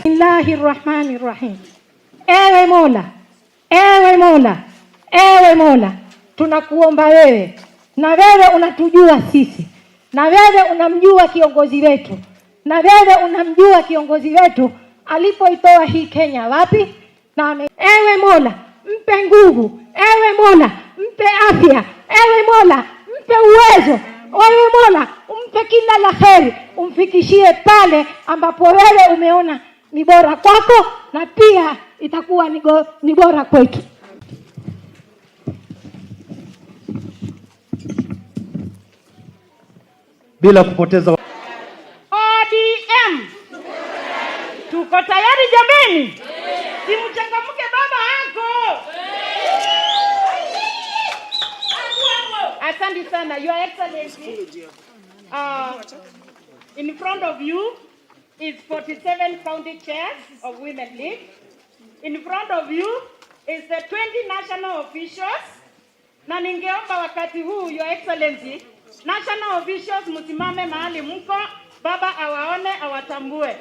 Bismillahirrahmanirrahim. Ewe Mola, ewe Mola, ewe Mola, tunakuomba wewe, na wewe unatujua sisi, na wewe unamjua kiongozi wetu, na wewe unamjua kiongozi wetu alipoitoa hii Kenya wapi. Ewe Mola, mpe nguvu, ewe Mola, mpe afya, ewe Mola, mpe uwezo, ewe Mola, umpe kila la kheri, umfikishie pale ambapo wewe umeona ni bora kwako, na pia itakuwa ni bora kwetu. Bila kupoteza ODM, tuko tayari jameni? Simchangamke baba yako. Asante sana, Your Excellency. In front of you is 47 county chairs of Women League. In front of you is the 20 national officials. Na ningeomba wakati huu, Your Excellency, national officials msimame mahali mko, baba awaone, awatambue.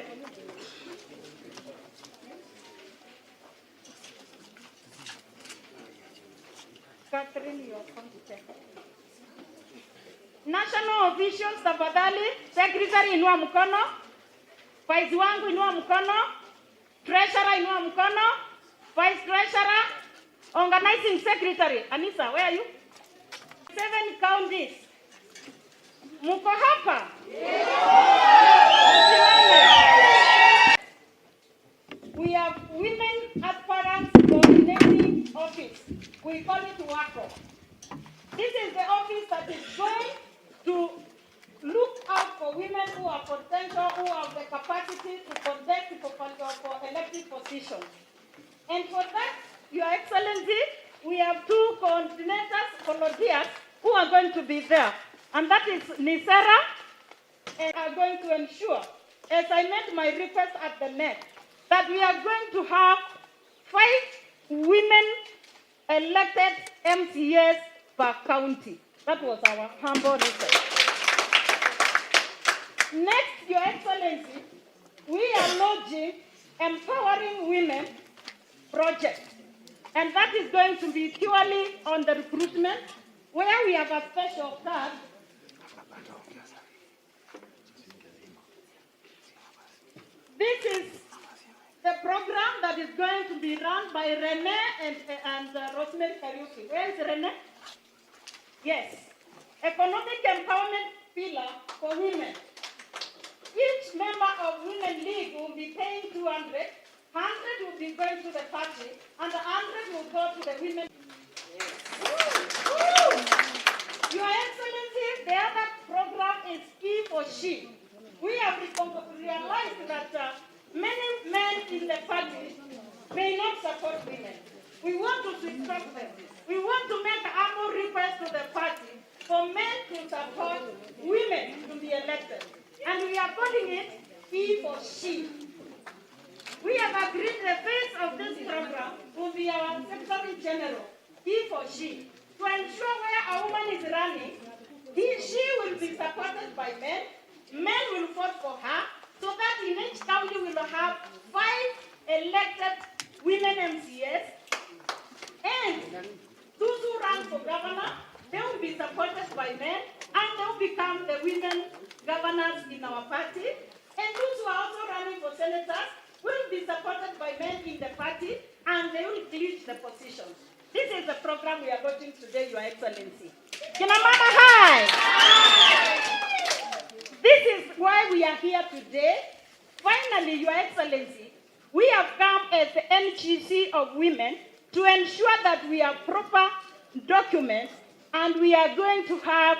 National officials, tafadhali, secretary inua mkono, vice wangu inua mkono, treasurer inua mkono, vice treasurer, organizing secretary, Anissa, where are you? 7 counties. Muko hapa? We have women aspirants coordinating office. We call it WACO. This is the office that is going to look out for women who are potential, who have the capacity to contest for elected positions. And for that, Your Excellency, we have 2 coordinators, volunteers, who are going to be there. And that is Nisera, and are going to ensure, as I made my request at the net, that we are going to have 5 women elected MCAs per county. That was our humble request. Next, Your Excellency, we are launching Empowering Women project. And that is going to be purely on the recruitment, where we have a special card. This is the program that is going to be run by Rene and Rosemary Kariuki. Where is Rene? Yes. Economic empowerment pillar for women. Each member of Women League will be paying 200. 100 will be going to the party, and the 100 will go to the women. Your Excellency, the other program is He for She. We have realized that many men in the party may not support women. We want to instruct them. We want to make a humble request to the party for men to support women to be elected. And we are calling it He for She. We have agreed the face of this program will be our Secretary General, He for She, to ensure where a woman is running, she will be supported by men, men will vote for her, so that in each county we will have 5 elected women MCAs, and those who run for governor, they will be supported by men, and they will become the women governors in our party, and those who are also running for senators will be supported by men in the party, and they will clinch the positions. This is the program we are launching today, Your Excellency. Kina Mama, hi! This is why we are here today. Finally, Your Excellency, we have come as the NGC of women to ensure that we have proper documents, and we are going to have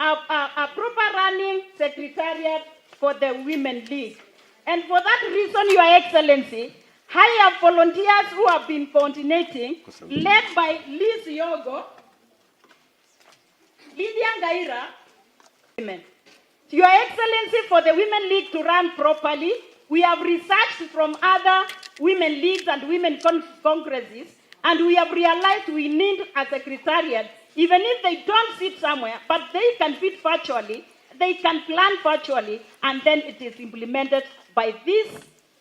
a proper running secretariat for the Women League. And for that reason, Your Excellency, I have volunteers who have been coordinating, led by Liz Yogo, Lydia Ngaira, women. Your Excellency, for the Women League to run properly, we have researched from other women leagues and women congresses, and we have realized we need a secretariat, even if they don't sit somewhere, but they can fit virtually. they can plan virtually, and then it is implemented by these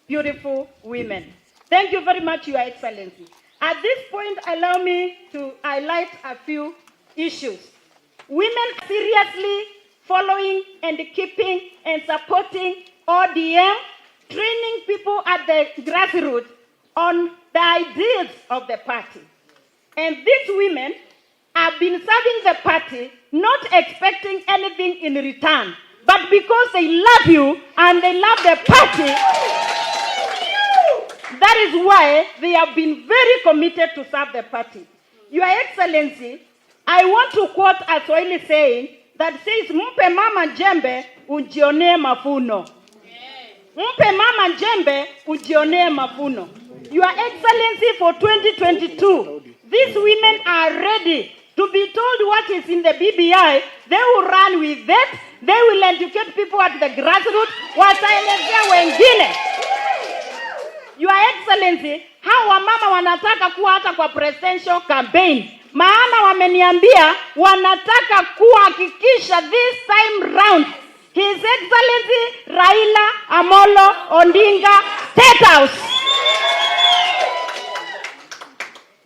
beautiful women. Thank you very much, Your Excellency. At this point, allow me to highlight a few issues. Women seriously following and keeping and supporting ODM, training people at the grassroots on the ideas of the party. And these women have been serving the party not expecting anything in return, but because they love you and they love the party, that is why they have been very committed to serve the party. Your Excellency, I want to quote a Swahili saying that says, "Mpe mama jembe ujione mafuno." Mpe mama jembe ujione mafuno. Your Excellency, for 2022, these women are ready to be told what is in the BBI. They will run with it. They will educate people at the grassroots. Wataelezea wengine. Your Excellency, hawa mama wanataka kuwa hata kwa presidential campaign. Maana wameniambia wanataka kuhakikisha this time round His Excellency Raila Amolo Odinga State House.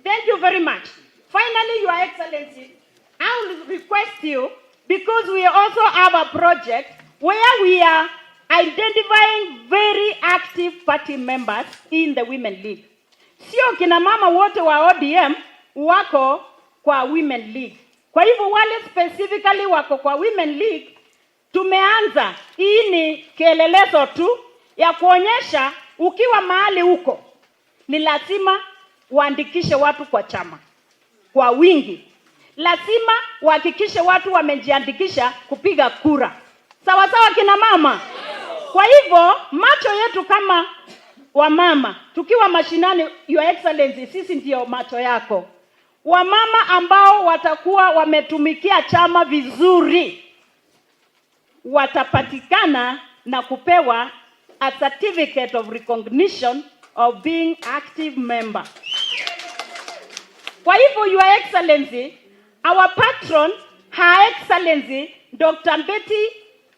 Thank you very much. Finally, Your Excellency, I will request you, because we also have a project where we are identifying very active party members in the Women League. Sio kina mama wote wa ODM wako kwa Women League. Kwa hivyo wale specifically wako kwa Women League, tumeanza, hii ni kielelezo tu ya kuonyesha ukiwa mahali huko ni lazima uandikishe watu kwa chama kwa wingi. Lazima uhakikishe watu wamejiandikisha kupiga kura. Sawa sawa kina mama? Kwa hivyo macho yetu kama wamama tukiwa mashinani, Your Excellency, sisi ndio macho yako. Wamama ambao watakuwa wametumikia chama vizuri watapatikana na kupewa a certificate of recognition of being active member. Kwa hivyo, Your Excellency, our patron, Her Excellency Dr. Betty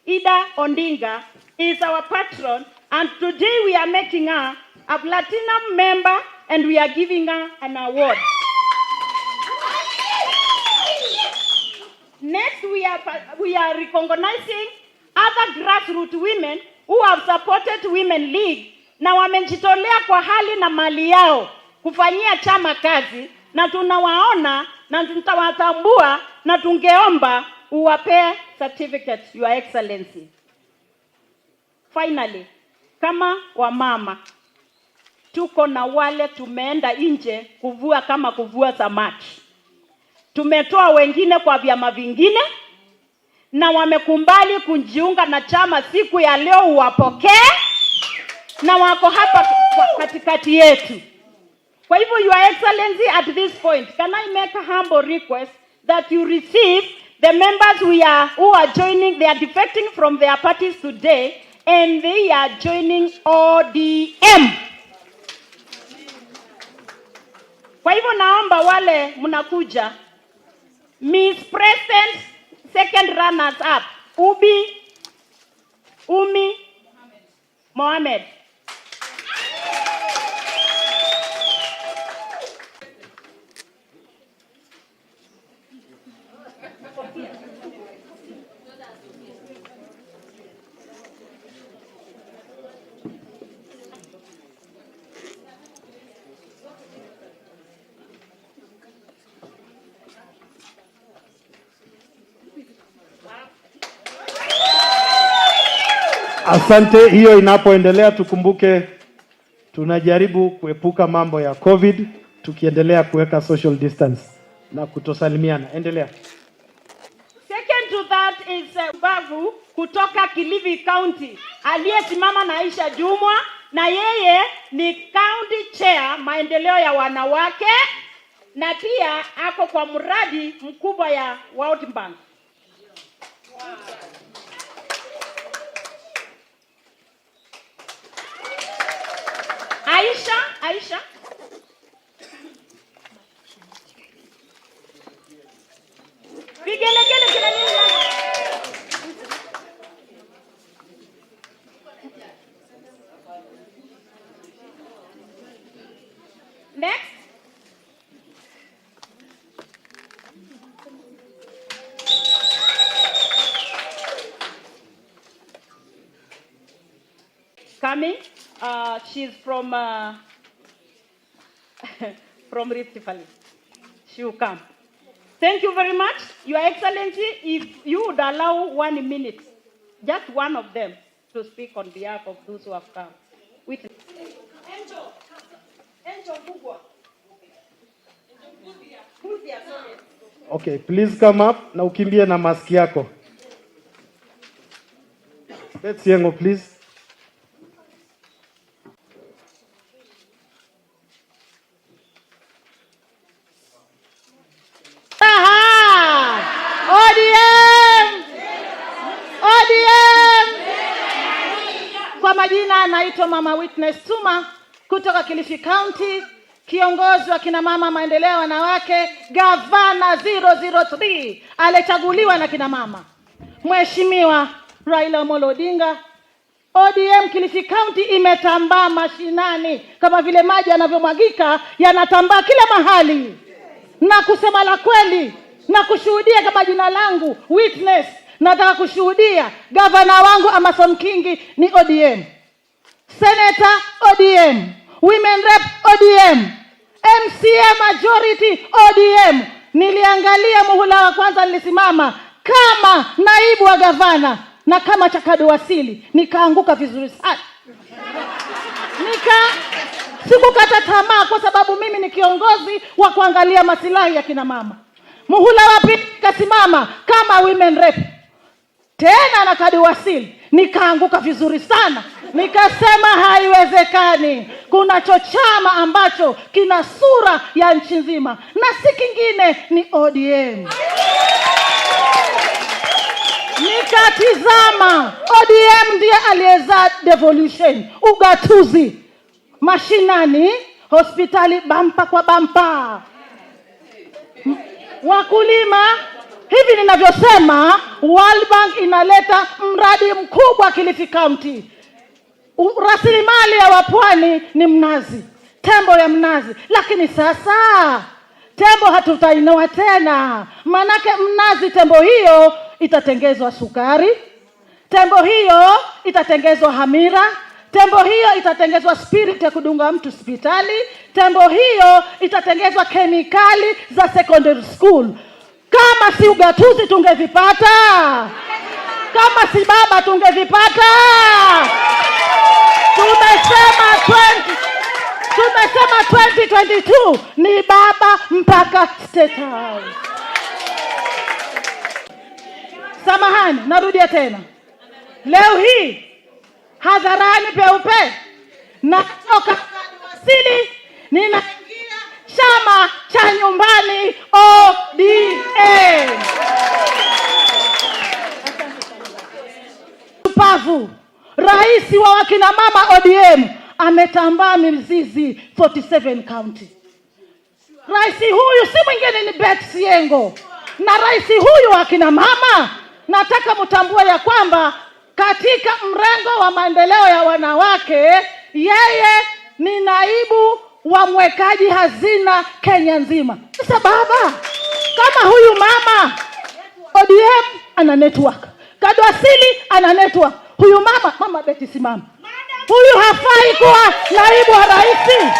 Ida Odinga is our patron, and today we are making her a platinum member and we are giving her an award. Next, we are recognizing other grassroots women who have supported Women League na wamejitolea kwa hali na mali yao kufanyia chama kazi, na tunawaona na tutawatambua na tungeomba uwape certificate, Your Excellency. Finally, kama wamama tuko na wale tumeenda nje kuvua kama kuvua samaki. Tumetoa wengine kwa vyama vingine na wamekumbali kujiunga na chama siku ya leo, uwapokee na wako hapa katikati yetu. Kwa hivyo, Your Excellency, at this point, can I make a humble request that you receive the members who are joining, they are defecting from their parties today, and they are joining ODM. Kwa hivyo naomba wale mnakuja, Miss President, second runners up, Umi Mohamed. Asante. Hiyo inapoendelea, tukumbuke tunajaribu kuepuka mambo ya COVID, tukiendelea kuweka social distance na kutosalimiana. Endelea. Second to that is Bavu kutoka Kilifi County, aliyesimama na Aisha Jumwa, na yeye ni county chair maendeleo ya wanawake, na pia ako kwa mradi mkubwa ya World Bank. Aisha. Vigelegele kila nini? coming. She's from from Rift Valley. She will come. Thank you very much, Your Excellency. If you would allow 1 minute, just one of them, to speak on behalf of those who have come. With Angel Bugwa. Okay, please come up na ukimbie na mask yako. Let's Yengo, please. ODM! ODM! Kwa majina anaitwa Mama Witness Tuma kutoka Kilifi County, kiongozi wa kina mama maendeleo wanawake, gavana 003 alichaguliwa na kina mama. Mheshimiwa Raila Odinga. ODM Kilifi County imetambaa mashinani kama vile maji yanavyomwagika, yanatambaa kila mahali. Na kusema la kweli na kushuhudia kama jina langu Witness, nataka kushuhudia gavana wangu Amason Kingi ni ODM. Senator ODM, Women Rep ODM, MCA majority ODM. Niliangalia muhula wa kwanza nilisimama kama naibu wa gavana na kama chakadu wasili, nikaanguka vizuri sana. Sikukata tamaa kwa sababu mimi ni kiongozi wa kuangalia masilahi ya kina mama. Muhula wa pili kasimama kama Women Rep. Tena na kadi wasili, nikaanguka vizuri sana. Nikasema haiwezekani. Kuna chama ambacho kina sura ya nchi nzima na si kingine ni ODM. Nikatizama ODM ndiye aliyezaa devolution, ugatuzi mashinani, hospitali bampa kwa bampa. Wakulima, hivi ninavyosema, World Bank inaleta mradi mkubwa Kilifi County. Rasilimali ya wapwani ni mnazi, tembo ya mnazi. Lakini sasa tembo hatutainoa tena. Manake mnazi, tembo hiyo itatengezwa sukari, tembo hiyo itatengezwa hamira, tembo hiyo itatengezwa spirit ya kudunga mtu hospitali, tembo hiyo itatengezwa kemikali za secondary school. Kama si ugatuzi tungevipata, kama si baba tungevipata. Tumesema 2022 ni baba mpaka State House. Samahani, narudia tena. Leo hii hadharani peupe natoka wasili, ninaingia chama cha nyumbani ODM. Pavu, rais wa wakina mama ODM ametambaa mizizi 47 county. Rais huyu si mwingine ni Beth Siengo. Na rais huyu wa kina mama, nataka mtambue ya kwamba katika mrengo wa maendeleo ya wanawake, yeye ni naibu wa mwekaji hazina Kenya nzima. Sasa baba, kama huyu mama ODM ana network, Kadwasili ana network, huyu mama Beti simama, huyu hafai kuwa naibu wa rais.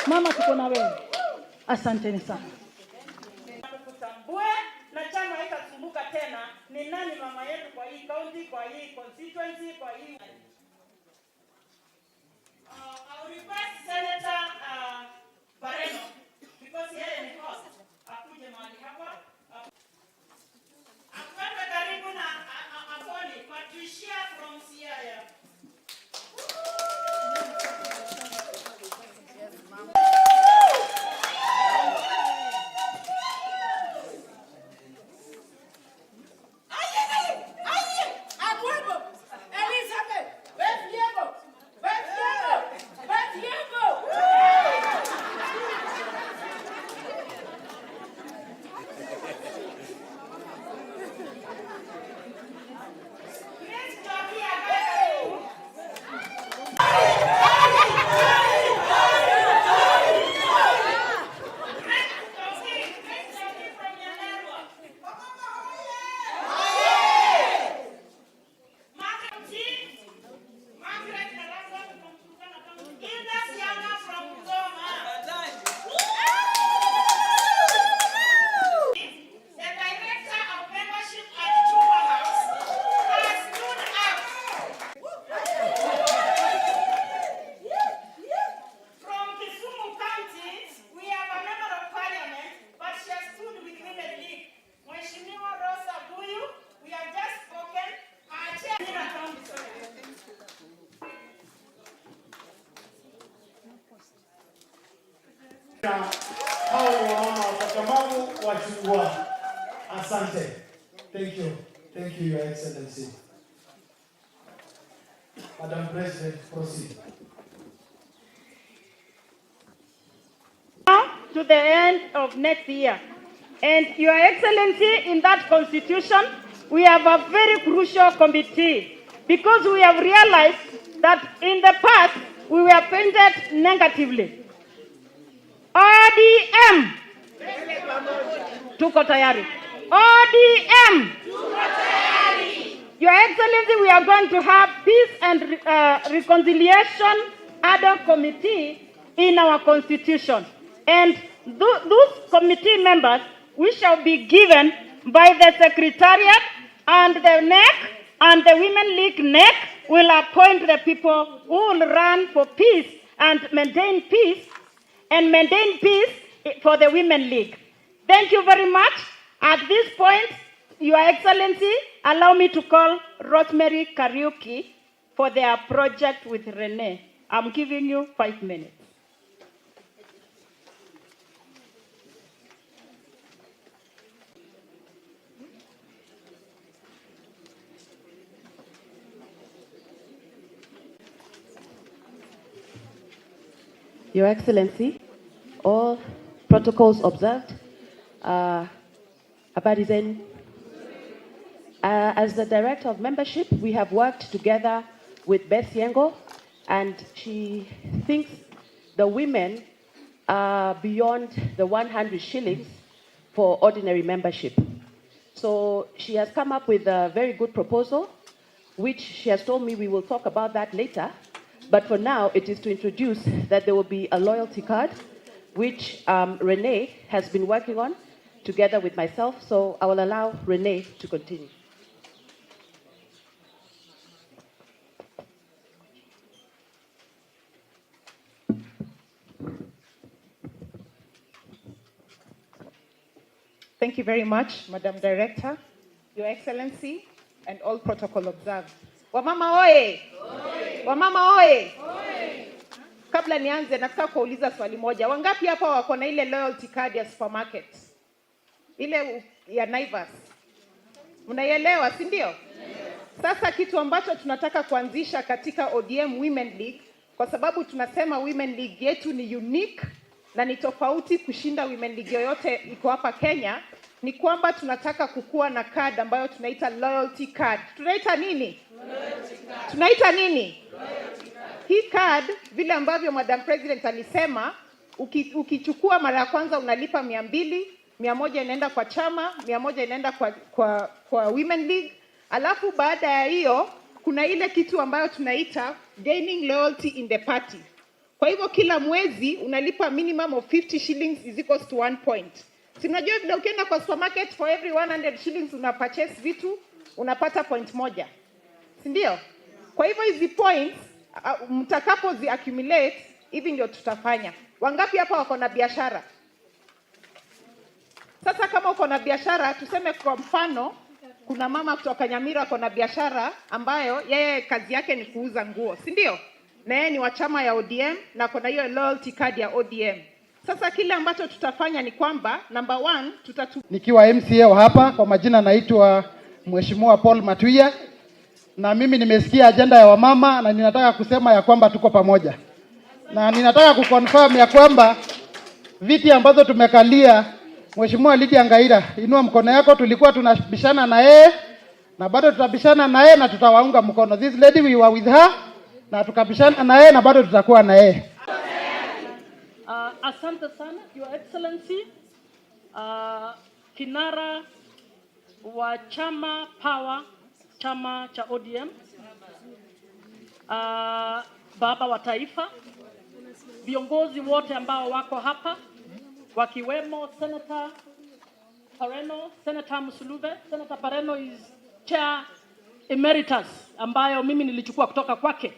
Mama, tuko na wewe. Asanteni sana. Tutambue na chama haitasumbuka tena ni nani mama yetu kwa hii county, kwa hii constituency, kwa hii. I will request Senator Bareno, because yeye ni host, akuje mahali hapa. Akwepe karibu na Apoli, Patricia from Siaya. Hao ni wamama wakakamavu wachungwa. Asante. Thank you. Thank you, Your Excellency. Madam President, proceed. Now to the end of next year. And Your Excellency, in that constitution, we have a very crucial committee because we have realized that in the past we were painted negatively. ODM. Tuko tayari. ODM. Your Excellency, we are going to have peace and reconciliation ad hoc committee in our constitution. And those committee members, we shall be given by the secretariat, and the NEC and the Women League NEC will appoint the people who will run for peace and maintain peace for the Women League. Thank you very much. At this point, Your Excellency, allow me to call Rosemary Kariuki for their project with Renee. I'm giving you 5 minutes. Your Excellency, all protocols observed. Habari zenu. As the Director of Membership, we have worked together with Beth Yengo, and she thinks the women are beyond the 100 shillings for ordinary membership. So she has come up with a very good proposal, which she has told me we will talk about that later. But for now, it is to introduce that there will be a loyalty card, which Renee has been working on together with myself. So I will allow Renee to continue. Thank you very much, Madam Director, Your Excellency, and all protocol observed. Wamama oye! Wamama oye! Kabla nianze, nataka kuuliza swali moja. Wangapi hapa wako na ile loyalty card ya supermarket? Ile ya Naivas. Mnaielewa, si ndio? Sasa kitu ambacho tunataka kuanzisha katika ODM Women League, kwa sababu tunasema Women League yetu ni unique na ni tofauti kushinda Women League yoyote iko hapa Kenya, ni kwamba tunataka kukua na card ambayo tunaita loyalty card. Tunaita nini? Loyalty card. Tunaita nini? Loyalty card. Hii card, vile ambavyo Madam President alisema, ukichukua mara ya kwanza unalipa 200, 100 inaenda kwa chama, 100 inaenda kwa Women League. Alafu baada ya hiyo kuna ile kitu ambayo tunaita gaining loyalty in the party. Kwa hivyo kila mwezi unalipa minimum of 50 shillings is equals to 1 point. Si mnajua vile ukienda kwa supermarket for every 100 shillings una purchase vitu unapata point moja. Si ndio? Kwa hivyo hizi points mtakapo zi accumulate hivi ndio tutafanya. Wangapi hapa wako na biashara? Sasa kama uko na biashara, tuseme kwa mfano kuna mama kutoka Nyamira ako na biashara ambayo yeye kazi yake ni kuuza nguo, si ndio? Na yeye ni wa chama ya ODM na kuna hiyo loyalty card ya ODM. Sasa kile ambacho tutafanya ni kwamba number 1 nikiwa MCA hapa, kwa majina naitwa Mheshimiwa Paul Matuya, na mimi nimesikia agenda ya wamama na ninataka kusema ya kwamba tuko pamoja. Na ninataka kuconfirm ya kwamba viti ambazo tumekalia, Mheshimiwa Lydia Ngaira, inua mkono yako, tulikuwa tunabishana na yeye na bado tutabishana na yeye na tutawaunga mkono. This lady we were with her na tukabishana na yeye na bado tutakuwa na yeye. Asante sana, Your Excellency. Kinara wa chama Power, chama cha ODM. Baba wa taifa, viongozi wote ambao wako hapa, wakiwemo Senator Pareno, Senator Musuluve. Senator Pareno is chair emeritus ambayo mimi nilichukua kutoka kwake.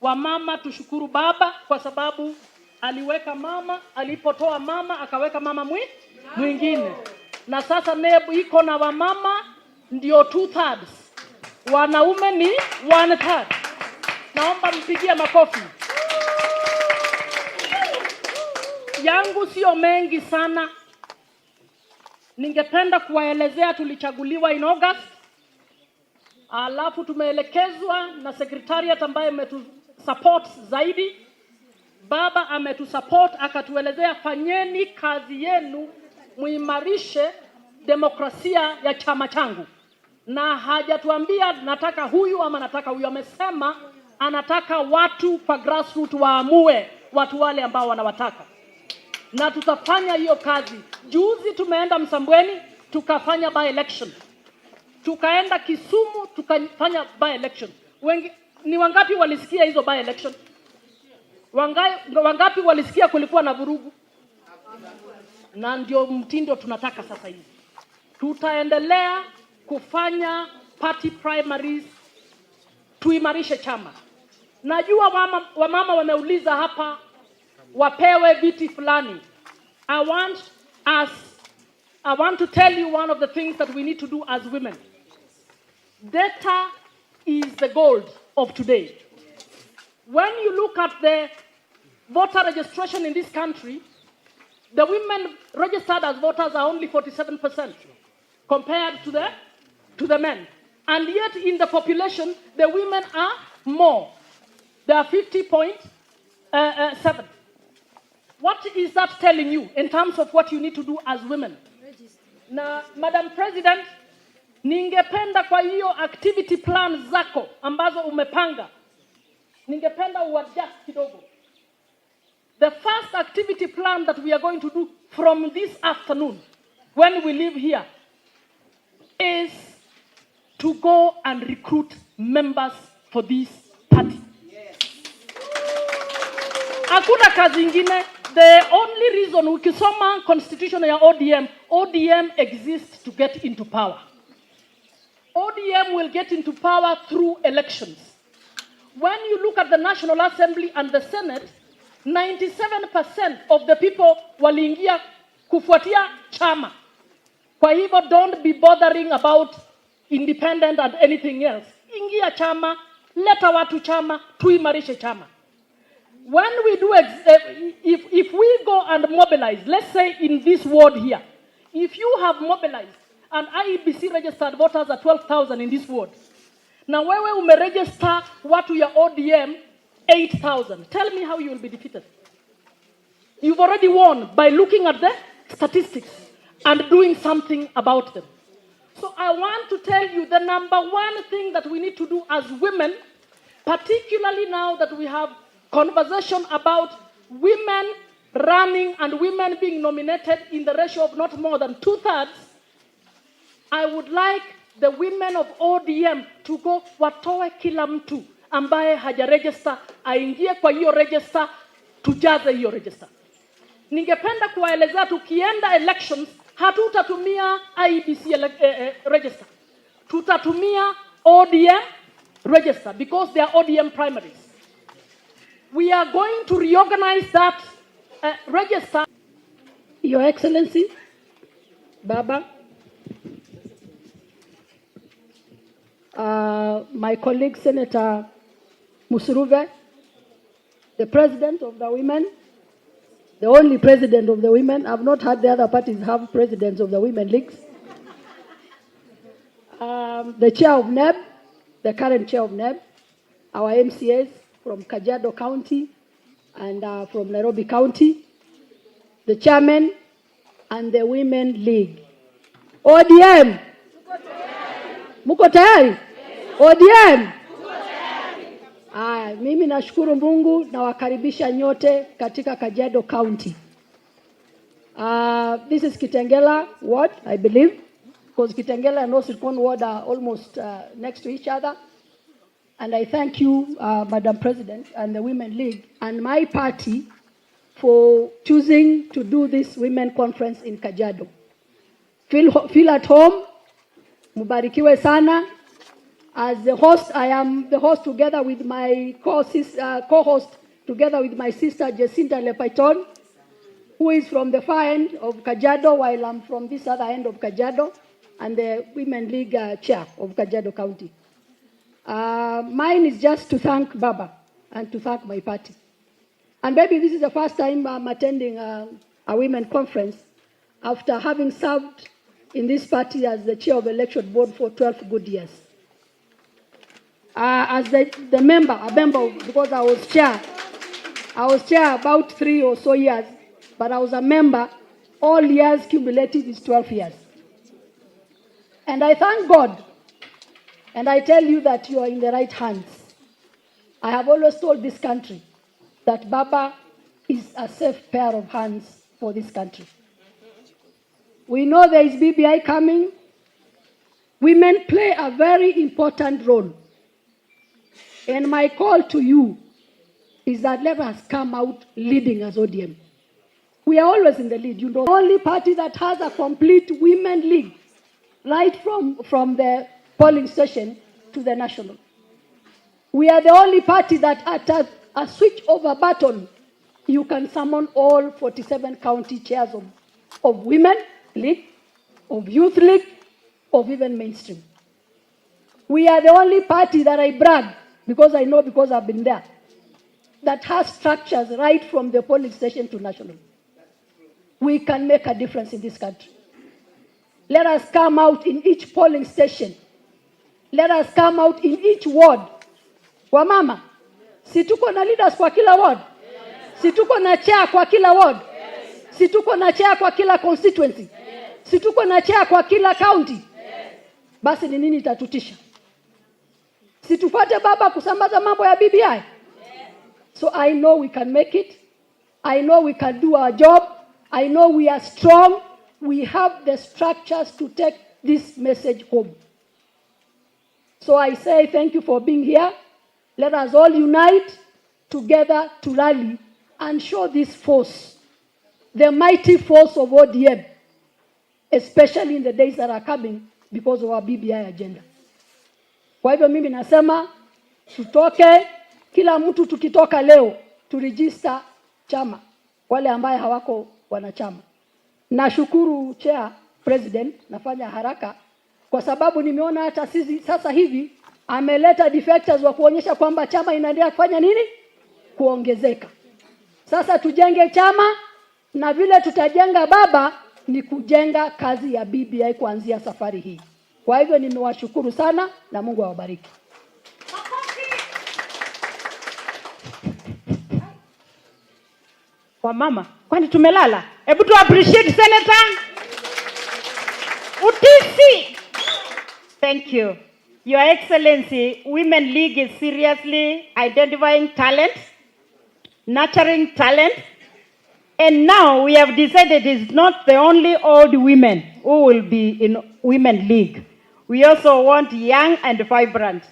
Wamama tushukuru baba kwa sababu aliweka mama, alipotoa mama akaweka mama mwingine. Na sasa nebu iko na wamama ndio 2/3. Wanaume ni 1/3. Naomba mpigie makofi. yangu sio mengi sana. Ningependa kuwaelezea tulichaguliwa in August. Alafu tumeelekezwa na secretariat ambaye ametusupport zaidi. Baba ametusupport akatuelezea fanyeni kazi yenu muimarishe demokrasia ya chama changu. Na hajatuambia nataka huyu ama nataka huyu, amesema anataka watu kwa grassroots waamue watu wale ambao wanawataka. Na tutafanya hiyo kazi. Juzi tumeenda Msambweni tukafanya by election. Tukaenda Kisumu tukafanya by election. Ni wangapi walisikia hizo by election? Wangapi walisikia kulikuwa na vurugu? Na ndio mtindo tunataka sasa hivi. Tutaendelea kufanya party primaries, tuimarishe chama. Najua wamama wameuliza hapa wapewe viti fulani. I want to tell you one of the things that we need to do as women. Data is the gold of today. When you look at the voter registration in this country, the women registered as voters are only 47% compared to the men. And yet in the population, the women are more. They are 50.7. What is that telling you in terms of what you need to do as women? Na Madam President, ningependa kwa hiyo activity plan zako ambazo umepanga, ningependa uadjust kidogo. The first activity plan that we are going to do from this afternoon when we leave here is to go and recruit members for this party. Hakuna kazi ingine. The only reason ukisoma constitution ya ODM exists to get into power. ODM will get into power through elections. When you look at the National Assembly and the Senate, 97% of the people waliingia kufuatia chama. Kwa hivyo don't be bothering about independent and anything else. Ingia chama, leta watu chama, tuimarishe chama. When we do, if we go and mobilize, let's say in this ward here, if you have mobilized and IEBC registered voters are 12,000 in this ward, now wewe umeregister watu ya ODM 8,000. Tell me how you will be defeated. You've already won by looking at the statistics and doing something about them. So I want to tell you the number one thing that we need to do as women, particularly now that we have conversation about women running and women being nominated in the ratio of not more than 2/3, I would like the women of ODM to go watoe kila mtu ambaye hajaregister aingie kwa hiyo register, tujaze hiyo register. Ningependa kuwaelezea tukienda elections hatutatumia IEBC register. Tutatumia ODM register because they are ODM primaries. We are going to reorganize that register. Your Excellency, Baba, my colleague Senator Musuruve, the president of the women, the only president of the women. I've not had the other parties have presidents of the women leagues. The chair of NEB, the current chair of NEB, our MCAs from Kajiado County and from Nairobi County, the chairman and the women league. ODM! Muko tayari? ODM! Mimi nashukuru Mungu na wakaribisha nyote katika Kajiado County. This is Kitengela ward, I believe, because Kitengela and Osirkon ward are almost next to each other. And I thank you, Madam President, and the Women League and my party for choosing to do this women conference in Kajiado. Feel at home. Mubarikiwe sana. As the host, I am the host together with my co-host, together with my sister Jacinta Lepaiton, who is from the far end of Kajiado, while I'm from this other end of Kajiado, and the Women League chair of Kajiado County. Mine is just to thank Baba and to thank my party. And maybe this is the first time I'm attending a women conference after having served in this party as the chair of election board for 12 good years. As a member, because I was chair about 3 or so years, but I was a member all years cumulative is 12 years. And I thank God, and I tell you that you are in the right hands. I have always told this country that Baba is a safe pair of hands for this country. We know there is BBI coming. Women play a very important role. And my call to you is that let us come out leading as ODM. We are always in the lead. You know, the only party that has a complete women league, right from the polling station to the national. We are the only party that at a switch of a button, you can summon all 47 county chairs of women league, of youth league, of even mainstream. We are the only party that I brag, because I know because I've been there, that has structures right from the polling station to national. We can make a difference in this country. Let us come out in each polling station. Let us come out in each ward. Wamama, si tuko na leaders kwa kila ward? Si tuko na chair kwa kila ward? Si tuko na chair kwa kila constituency? Si tuko na chair kwa kila county? Basi ni nini itatutisha? Si tupate baba kusambaza mambo ya BBI? So I know we can make it. I know we can do our job. I know we are strong. We have the structures to take this message home. So I say thank you for being here. Let us all unite together to rally and show this force, the mighty force of ODM, especially in the days that are coming because of our BBI agenda. Kwa hivyo mimi nasema tutoke, kila mtu tukitoka leo turegister chama, wale ambaye hawako wanachama. Nashukuru chair president, nafanya haraka kwa sababu nimeona hata sisi sasa hivi ameleta defectors wa kuonyesha kwamba chama inaendelea kufanya nini? Kuongezeka. Sasa tujenge chama, na vile tutajenga baba ni kujenga kazi ya BBI kuanzia safari hii. Kwa hivyo nimewashukuru sana na Mungu awabariki. Kwa mama, kwani tumelala? Hebu tu appreciate Senator Utisi. Thank you. Your Excellency, Women League is seriously identifying talent, nurturing talent, and now we have decided it's not the only old women who will be in Women League. We also want young and vibrant.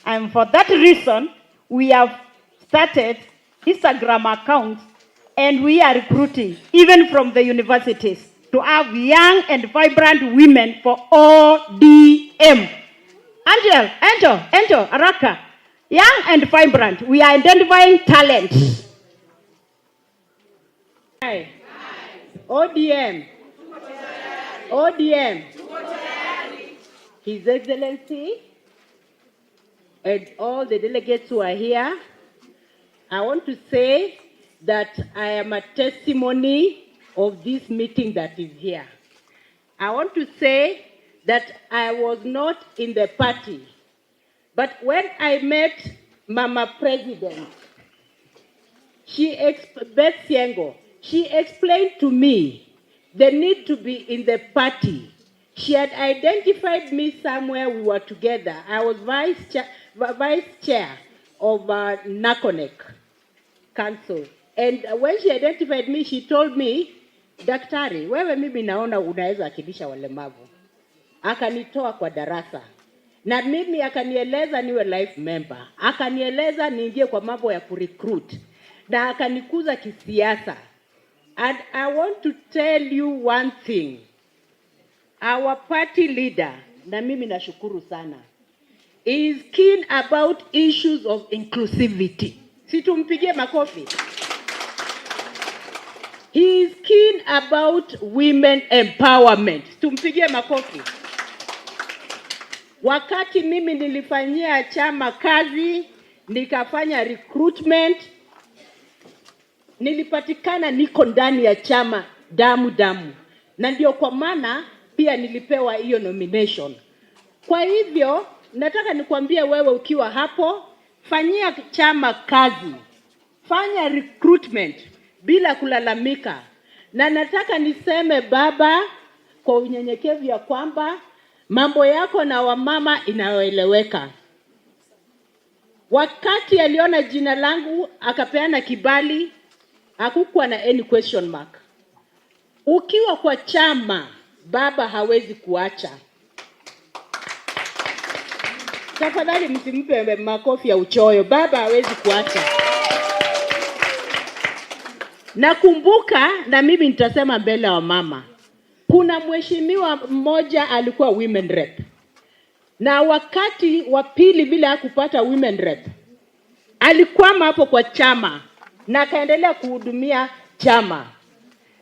And for that reason, we have started Instagram accounts, and we are recruiting, even from the universities, to have young and vibrant women for ODM. Angel, Araka. Young and vibrant. We are identifying talent. Hi. ODM. His Excellency and all the delegates who are here, I want to say that I am a testimony of this meeting that is here. I want to say that I was not in the party, but when I met Mama President, Beth Siengo, she explained to me the need to be in the party. She had identified me somewhere we were together. I was vice chair of Nakonek Council. And when she identified me, she told me, Daktari, wewe mimi naona unaweza akilisha walemavu. Akanitoa kwa darasa. Na mimi akanieleza niwe life member. Akanieleza niingie kwa mambo ya kurecruit. Na akanikuza kisiasa. And I want to tell you one thing. Our party leader, na mimi nashukuru sana, is keen about issues of inclusivity. Situmpigie makofi. He is keen about women empowerment. Tumpigie makofi. Wakati mimi nilifanyia chama kazi, nikafanya recruitment, nilipatikana niko ndani ya chama damu, na ndio kwa maana pia nilipewa hiyo nomination. Kwa hivyo nataka nikwambie wewe ukiwa hapo, fanyia chama kazi, fanya recruitment bila kulalamika. Na nataka niseme baba kwa unyenyekevu ya kwamba mambo yako na wamama inayoeleweka. Wakati aliona jina langu akapeana kibali, hakukuwa na any question mark. Ukiwa kwa chama, baba hawezi kuacha. Tafadhali msimpe makofi ya uchoyo, baba hawezi kuacha. Nakumbuka, na mimi nitasema mbele wa mama, kuna mheshimiwa mmoja alikuwa women rep. Na wakati wa pili bila hakupata women rep, alikwama hapo kwa chama na akaendelea kuhudumia chama.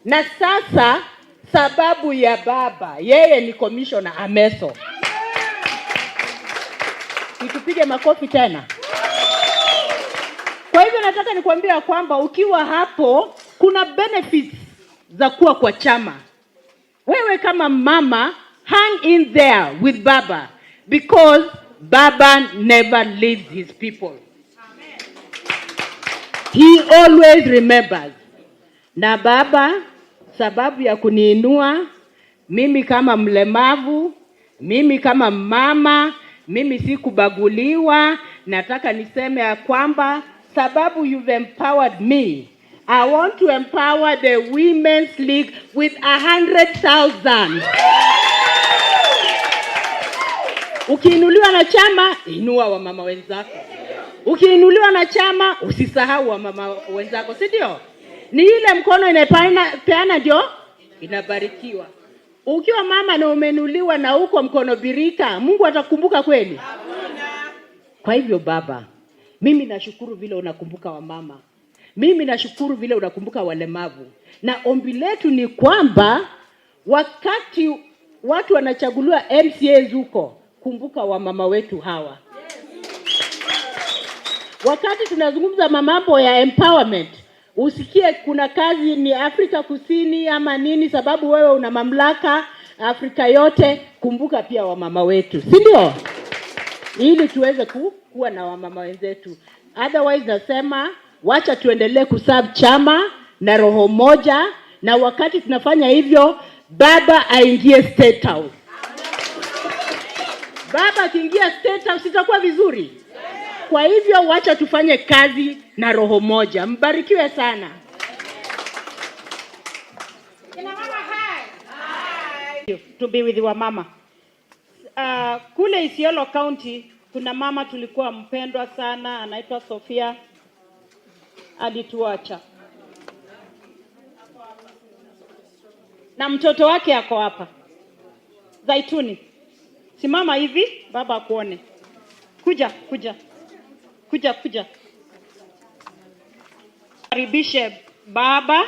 Na sasa sababu ya baba, yeye ni commissioner Ameso. Itupige makofi tena. Kwa hivyo nataka nikwambia kwamba ukiwa hapo kuna benefits za kuwa kwa chama. Wewe kama mama, hang in there with baba, because baba never leaves his people. He always remembers. Na baba, sababu ya kuniinua mimi kama mlemavu, mimi kama mama, mimi sikubaguliwa, nataka niseme ya kwamba sababu you've empowered me, I want to empower the Women's League with 100,000. Ukiinuliwa na chama, inua wa mama wenzako. Ukiinuliwa na chama, usisahau wa mama wenzako, si ndio? Ni ile mkono inapeana ndio inabarikiwa. Ukiwa mama na umeinuliwa na uko mkono birika, Mungu atakumbuka kweli? Kwa hivyo baba, mimi nashukuru vile unakumbuka wa mama. Mimi nashukuru vile unakumbuka walemavu. Na ombi letu ni kwamba wakati watu wanachaguliwa MCAs huko, kumbuka wa mama wetu hawa. Wakati tunazungumza mambo ya empowerment, usikie kuna kazi ni Afrika Kusini ama nini, sababu wewe una mamlaka Afrika yote, kumbuka pia wa mama wetu, si ndio? Ili tuweze kuwa na wamama wenzetu. Otherwise nasema wacha tuendelee kuserve chama na roho moja, na wakati tunafanya hivyo baba aingie State House. Baba akiingia State House itakuwa vizuri. Kwa hivyo wacha tufanye kazi na roho moja. Mbarikiwe sana. Kina mama hi. To be with wa mama. Kule Isiolo County kuna mama tulikuwa mpendwa sana, anaitwa Sofia, alituacha. Na mtoto wake ako hapa. Zaituni. Simama hivi, baba akuone. Kuja. Karibishe baba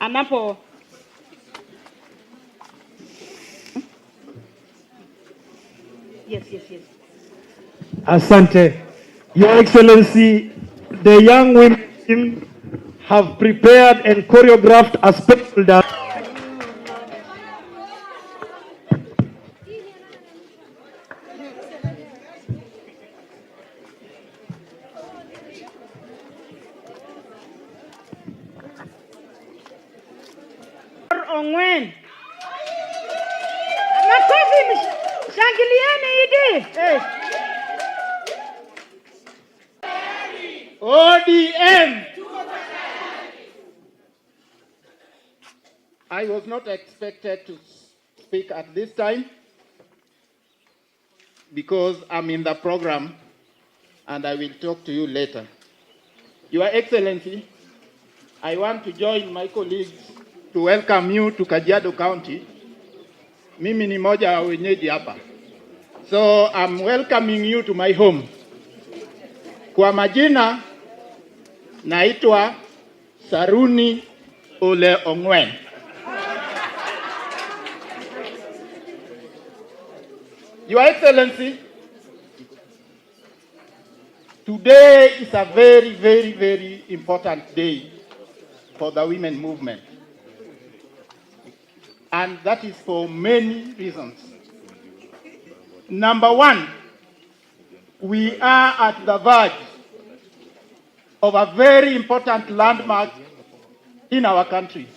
anapo. Yes. Asante. Your Excellency, the young women team have prepared and choreographed a special dance. Ongwen. Makofi, shangilieni idi. Hey. ODM. I was not expected to speak at this time because I'm in the program and I will talk to you later. Your Excellency, I want to join my colleagues to welcome you to Kajiado County. Mimi ni moja wa wenyeji hapa. So I'm welcoming you to my home. Kwa majina naitwa Saruni Ole Ongwen. Your Excellency, Today is a very, very, very important day for the women movement. And that is for many reasons. Number one, we are at the verge of a very important landmark in our country.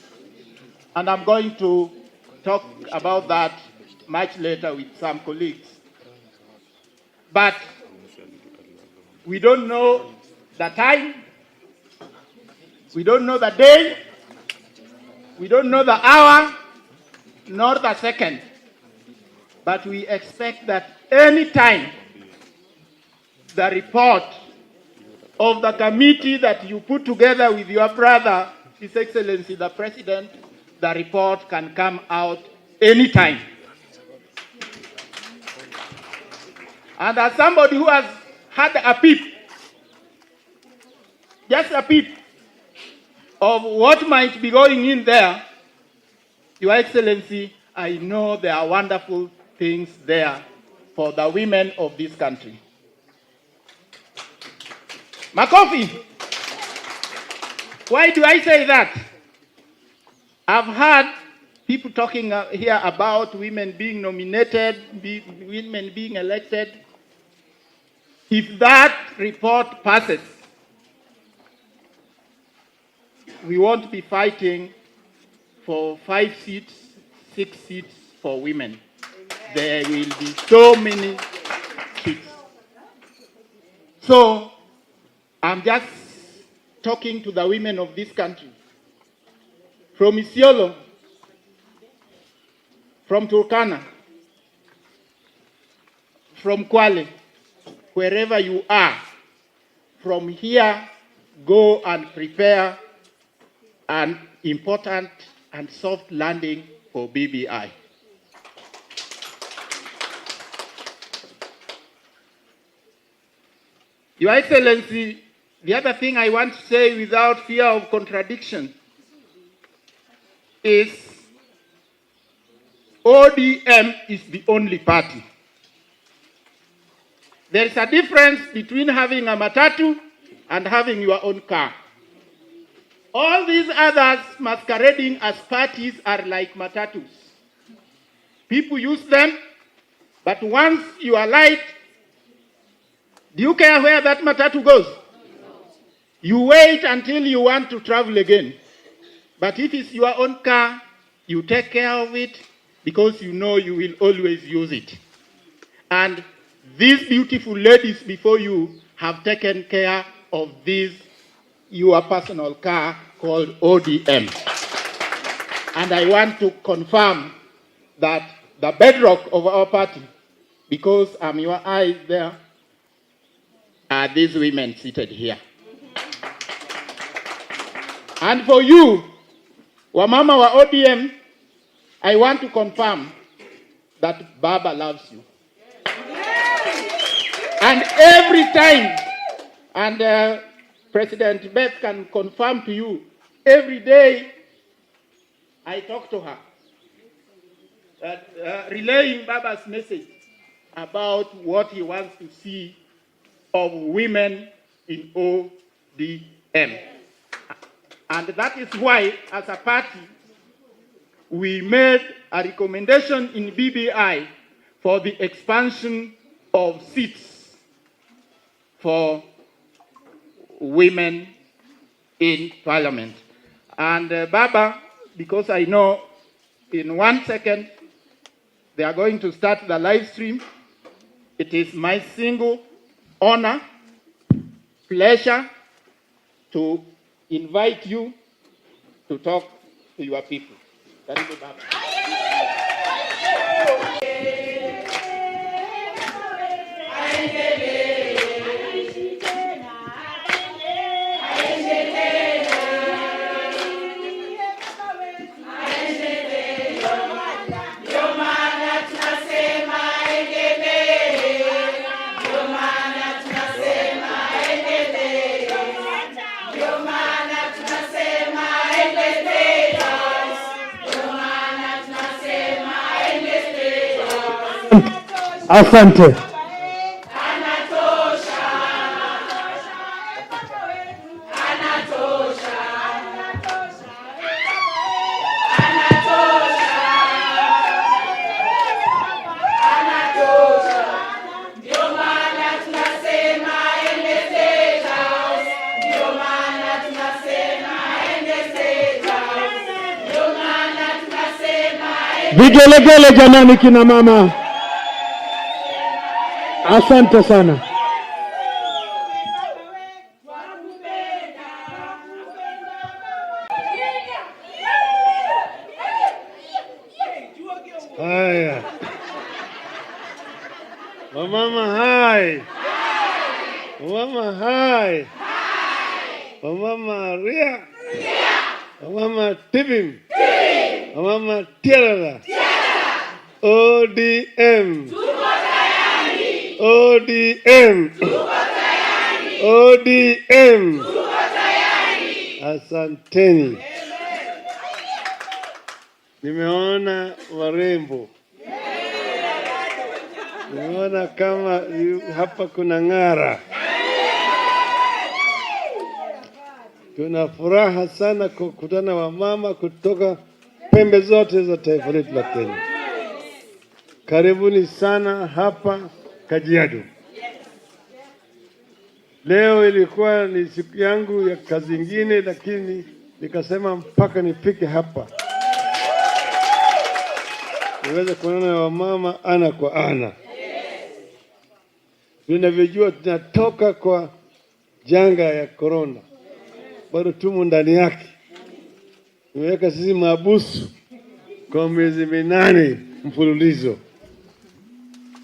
And I'm going to talk about that much later with some colleagues. But we don't know the time, we don't know the day, we don't know the hour, nor the second. But we expect that any time the report of the committee that you put together with your brother, His Excellency the President, the report can come out anytime. And as somebody who has had a peep, just a peep of what might be going in there, Your Excellency, I know there are wonderful things there for the women of this country. Makofi. Why do I say that? I've heard people talking here about women being nominated, women being elected. If that report passes, we won't be fighting for 5 seats, 6 seats for women. There will be so many seats. So I'm just talking to the women of this country. From Isiolo, from Turkana, from Kwale, wherever you are, from here, go and prepare an important and soft landing for BBI. Your Excellency, the other thing I want to say without fear of contradiction is ODM is the only party. There is a difference between having a matatu and having your own car. All these others masquerading as parties are like matatus. People use them, but once you are light, do you care where that matatu goes? You wait until you want to travel again. But if it's your own car, you take care of it because you know you will always use it. And these beautiful ladies before you have taken care of this, your personal car called ODM. And I want to confirm that the bedrock of our party, because I'm your eyes there, are these women seated here. And for you, Wamama wa ODM, I want to confirm that Baba loves you. And every time, and President Beth can confirm to you, every day I talk to her, relaying Baba's message about what he wants to see of women in ODM. And that is why, as a party, we made a recommendation in BBI for the expansion of seats for women in parliament. And Baba, because I know in 1 second they are going to start the live stream, it is my single honor, pleasure to invite you to talk to your people. Thank you, Baba. Asante. Vigelegele jamani, kina mama, asante sana. Haya, wamama hai, wamama hai, wamama ria, wamama tibim, wamama tiarara, ODM, ODM, ODM, asanteni. Nimeona warembo, nimeona kama hapa kuna ng'ara. Tuna furaha sana kukutana wamama kutoka pembe zote za taifa letu la Kenya. Karibuni sana hapa Kajiado. Leo ilikuwa ni siku yangu ya kazi nyingine, lakini nikasema mpaka nifike hapa niweze kuonana na wamama ana kwa ana. Tunavyojua tunatoka kwa janga ya corona, bado tumo ndani yake. Nimeweka sisi mahabusu kwa miezi 8 mfululizo,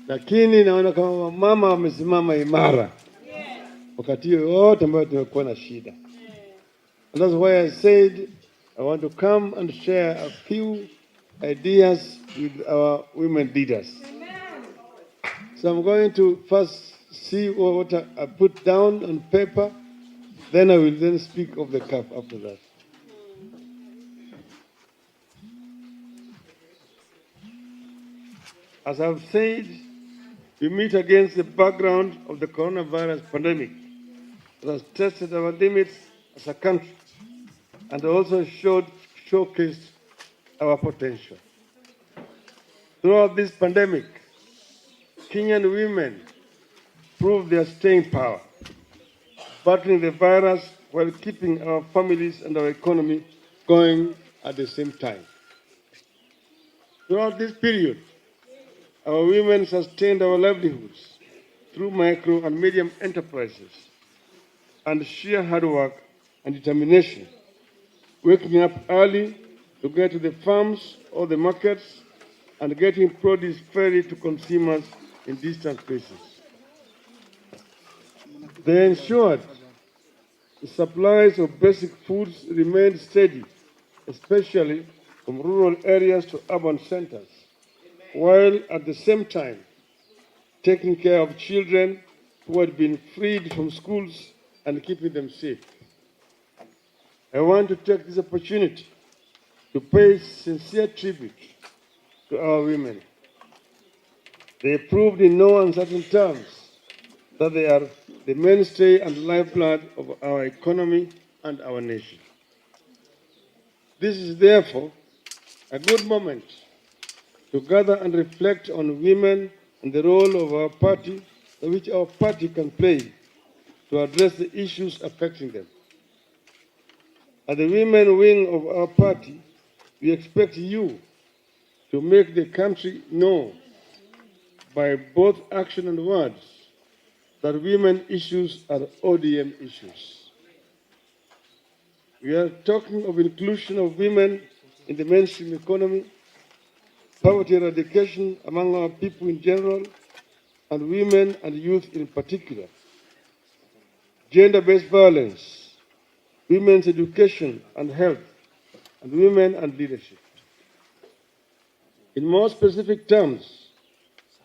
lakini naona kama wamama wamesimama imara wakati wote ambao tumekuwa na shida. And that's why I said I want to come and share a few ideas with our women leaders. So I'm going to first see what I put down on paper, then I will then speak of the cup after that. As I've said, we meet against the background of the coronavirus pandemic that has tested our limits as a country and also showcased our potential. Throughout this pandemic, Kenyan women proved their staying power, battling the virus while keeping our families and our economy going at the same time. Throughout this period, our women sustained our livelihoods through micro and medium enterprises and sheer hard work and determination, waking up early to get to the farms or the markets and getting produce ferried to consumers in distant places. They ensured the supplies of basic foods remained steady, especially from rural areas to urban centers, while at the same time taking care of children who had been freed from schools and keeping them safe. I want to take this opportunity to pay sincere tribute to our women. They proved in no uncertain terms that they are the mainstay and lifeblood of our economy and our nation. This is therefore a good moment to gather and reflect on women and the role of our party, which our party can play to address the issues affecting them. At the women wing of our party, we expect you to make the country know by both action and words that women issues are ODM issues. We are talking of inclusion of women in the mainstream economy, poverty eradication among our people in general, and women and youth in particular, gender-based violence, women's education and health, and women and leadership. In more specific terms,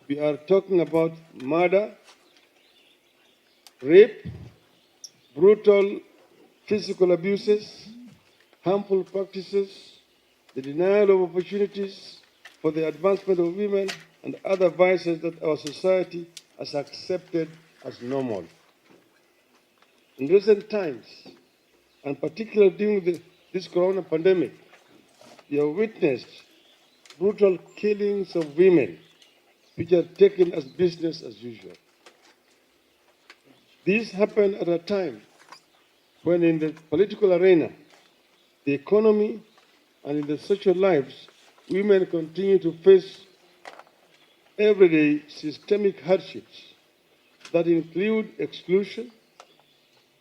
we are talking about murder, rape, brutal physical abuses, harmful practices, the denial of opportunities for the advancement of women, and other vices that our society has accepted as normal. In recent times, and particularly during this corona pandemic, we have witnessed brutal killings of women, which are taken as business as usual. This happened at a time when in the political arena, the economy, and in the social lives, women continue to face everyday systemic hardships that include exclusion,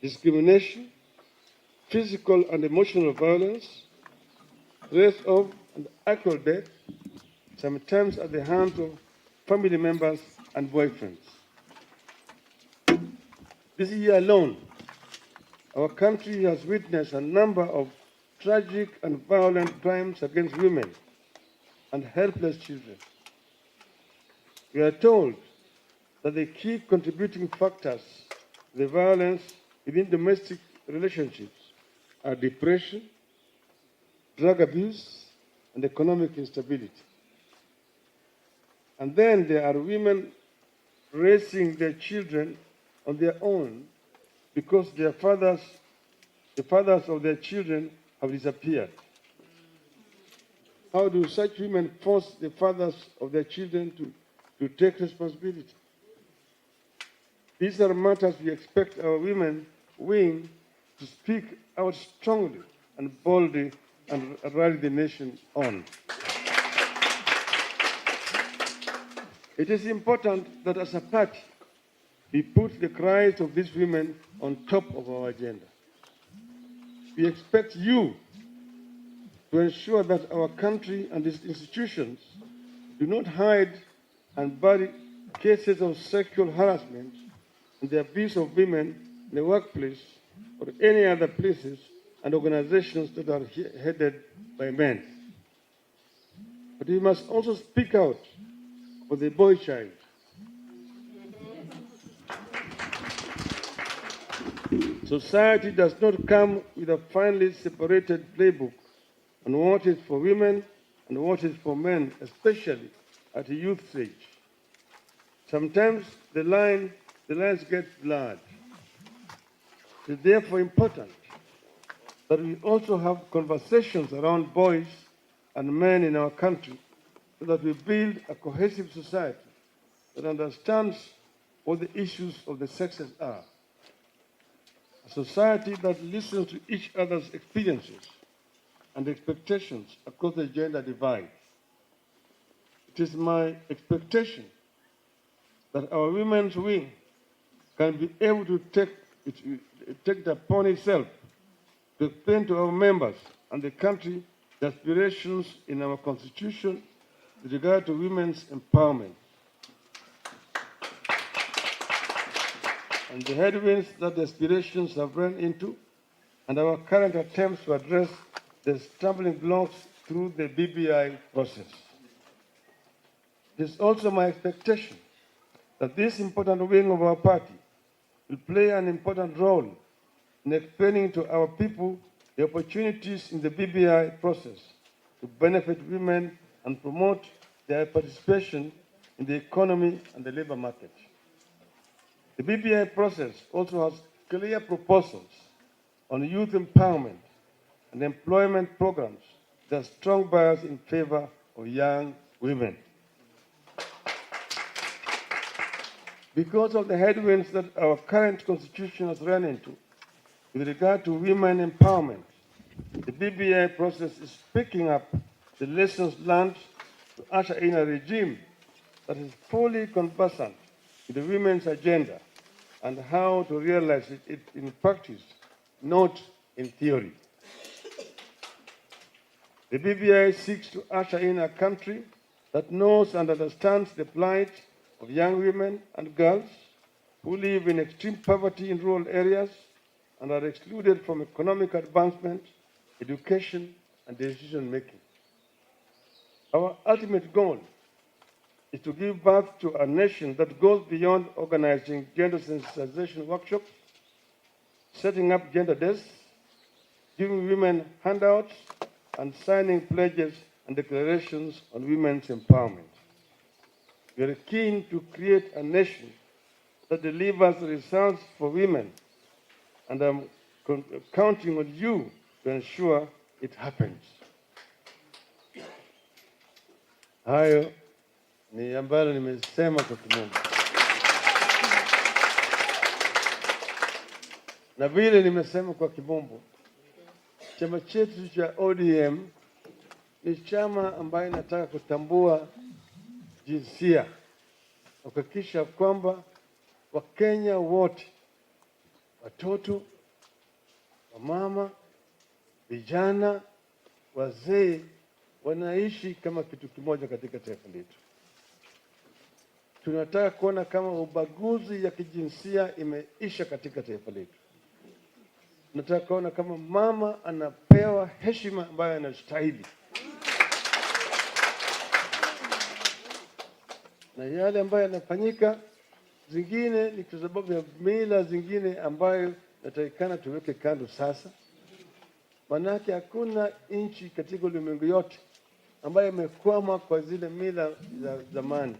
discrimination, physical and emotional violence, threats of and actual death, sometimes at the hands of family members and boyfriends. This year alone, our country has witnessed a number of tragic and violent crimes against women and helpless children. We are told that the key contributing factors to the violence within domestic relationships are depression, drug abuse, and economic instability. And then there are women raising their children on their own because the fathers of their children have disappeared. How do such women force the fathers of their children to take responsibility? These are matters we expect our women wing to speak out strongly and boldly and rally the nation on. It is important that as a party, we put the cries of these women on top of our agenda. We expect you to ensure that our country and its institutions do not hide and bury cases of sexual harassment and the abuse of women in the workplace or any other places and organizations that are headed by men. But we must also speak out for the boy child. Society does not come with a finely separated playbook on what is for women and what is for men, especially at a youth stage. Sometimes the lines get blurred. It is therefore important that we also have conversations around boys and men in our country so that we build a cohesive society that understands what the issues of the sexes are. A society that listens to each other's experiences and expectations across the gender divide. It is my expectation that our women's wing can be able to take it upon itself to explain to our members and the country the aspirations in our constitution with regard to women's empowerment and the headwinds that the aspirations have run into and our current attempts to address the stumbling blocks through the BBI process. It is also my expectation that this important wing of our party will play an important role in explaining to our people the opportunities in the BBI process to benefit women and promote their participation in the economy and the labor market. The BBI process also has clear proposals on youth empowerment and employment programs that are strong bias in favor of young women. Because of the headwinds that our current constitution has run into with regard to women empowerment, the BBI process is picking up the lessons learned to usher in a regime that is fully conversant with the women's agenda and how to realize it in practice, not in theory. The BBI seeks to usher in a country that knows and understands the plight of young women and girls who live in extreme poverty in rural areas and are excluded from economic advancement, education, and decision making. Our ultimate goal is to give birth to a nation that goes beyond organizing gender sensitization workshops, setting up gender desks, giving women handouts, and signing pledges and declarations on women's empowerment. We are keen to create a nation that delivers results for women, and I'm counting on you to ensure it happens. Hayo ni ambalo nimesema kwa kimombo. Na vile nimesema kwa kimombo, chama chetu cha ODM ni chama ambayo inataka kutambua jinsia, kuhakikisha kwamba Wakenya wote, watoto, wamama, vijana, wazee, wanaishi kama kitu kimoja katika taifa letu. Tunataka kuona kama ubaguzi ya kijinsia imeisha katika taifa letu. Tunataka kuona kama mama anapewa heshima ambayo anastahili, na yale ambayo yanafanyika zingine ni kwa sababu ya mila zingine ambayo natakikana tuweke kando sasa. Manake hakuna nchi katika ulimwengu yote ambayo imekwama kwa zile mila za zamani.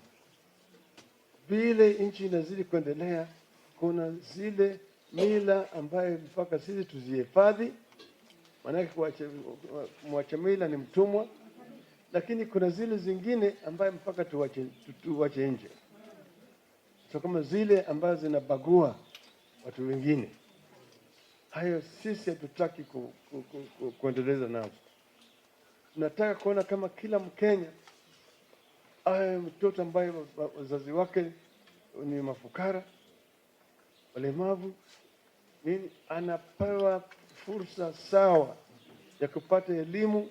Vile nchi inazidi kuendelea, kuna zile mila ambayo mpaka sisi tuzihifadhi, manake mwacha mila ni mtumwa, lakini kuna zile zingine ambayo mpaka tuwache nje. So kama zile ambazo zinabagua watu wengine, hayo sisi hatutaki kuendeleza nazo. Tunataka kuona kama kila Mkenya awe mtoto ambaye wazazi wake ni mafukara, walemavu, nini, anapewa fursa sawa ya kupata elimu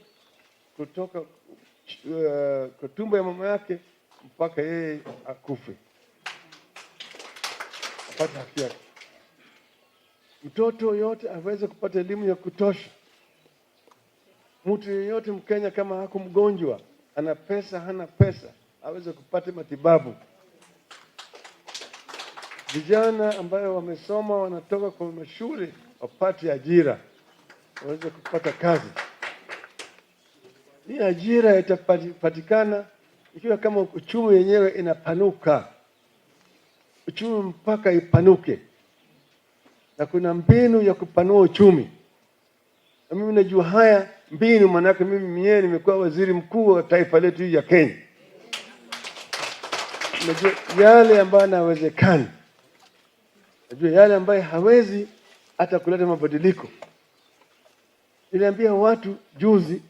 kutoka kwa tumbo ya mama yake mpaka yeye akufe, apate haki yake. Mtoto yote aweze kupata elimu ya kutosha. Mtu yeyote Mkenya kama hako mgonjwa, ana pesa hana pesa, aweze kupata matibabu. Vijana ambayo wamesoma wanatoka kwa mashule wapate ajira, waweze kupata kazi. Hii ajira itapatikana ikiwa kama uchumi yenyewe inapanuka. Uchumi mpaka ipanuke, na kuna mbinu ya kupanua uchumi. Na mimi najua haya mbinu, manake mimi mwenyewe nimekuwa waziri mkuu wa taifa letu ya Kenya. Najua yale ambayo yanawezekana, najua yale ambayo hawezi hata kuleta mabadiliko. Niliambia watu juzi,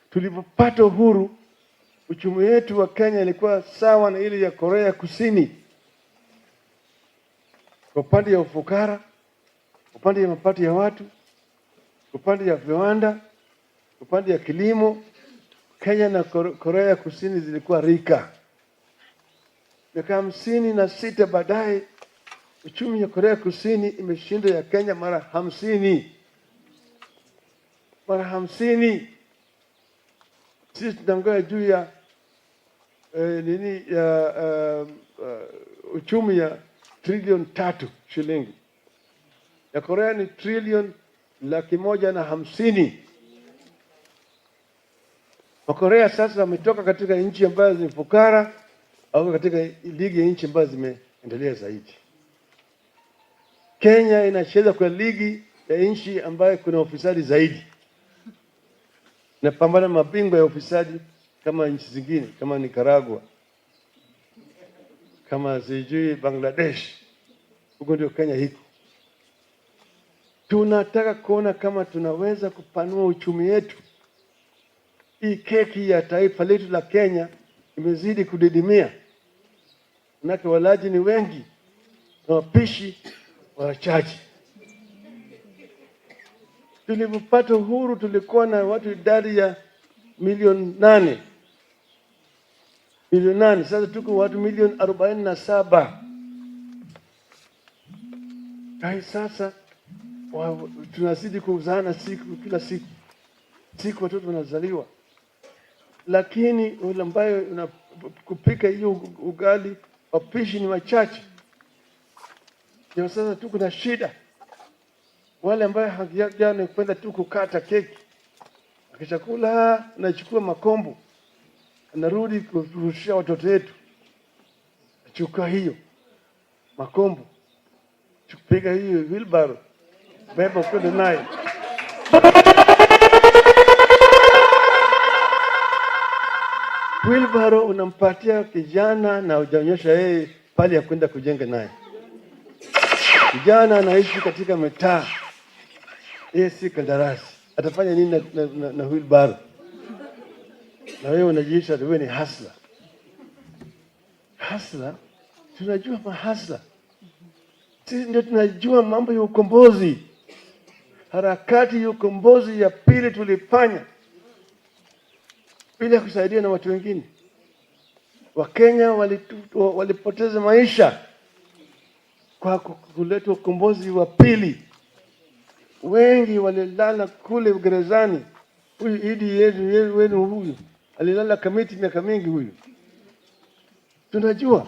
tulipopata uhuru, uchumi wetu wa Kenya ilikuwa sawa na ile ya Korea Kusini kwa upande ya ufukara, upande ya mapato ya watu, upande ya viwanda, upande ya kilimo. Kenya na Korea Kusini zilikuwa rika. Miaka 56 baadaye, uchumi ya Korea Kusini imeshinda ya Kenya mara 50. Mara 50. Sisi tunangoja juu ya uchumi ya trilioni 3 shilingi. Ya Korea ni trilioni 150. Wakorea sasa wametoka katika nchi ambazo ni fukara au katika ligi ya nchi ambazo zimeendelea zaidi. Kenya inacheza kwa ligi ya nchi ambayo kuna ufisadi zaidi. Napambana mabingwa ya ufisadi kama nchi zingine, kama Nicaragua, kama sijui Bangladesh. Huko ndio Kenya hiko. Tunataka kuona kama tunaweza kupanua uchumi wetu. Hii keki ya taifa letu la Kenya imezidi kudidimia. Manake walaji ni wengi na wapishi wachache. Tulipopata uhuru tulikuwa na watu idadi ya milioni 8. Milioni 8, sasa tuko watu milioni 47. Hai sasa tunazidi kuzana kila siku. Siku watoto wanazaliwa. Lakini wale ambayo kupika hiyo ugali wapishi ni wachache. Ndio sasa tuko na shida. Wale ambayo hajana kwenda tu kukata keki, akishakula anachukua makombo, anarudi kurushia watoto wetu. Chukua hiyo makombo, piga hiyo wheelbarrow, beba kwenda naye. Wheelbarrow unampatia kijana na hujaonyesha yeye pale ya kwenda kujenga naye. Kijana anaishi katika mitaa, yeye si kandarasi, atafanya nini na wheelbarrow? na wewe unajiita wewe ni hasla. Hasla, tunajua mahasla. Sisi ndio tunajua mambo ya ukombozi. Harakati ya ukombozi ya pili tulifanya bila kusaidia na watu wengine. Wakenya walipoteza maisha kwa kuleta ukombozi wa pili. Wengi walilala kule gerezani. Huyu Idi wenu huyu alilala kamiti miaka mingi huyu. Tunajua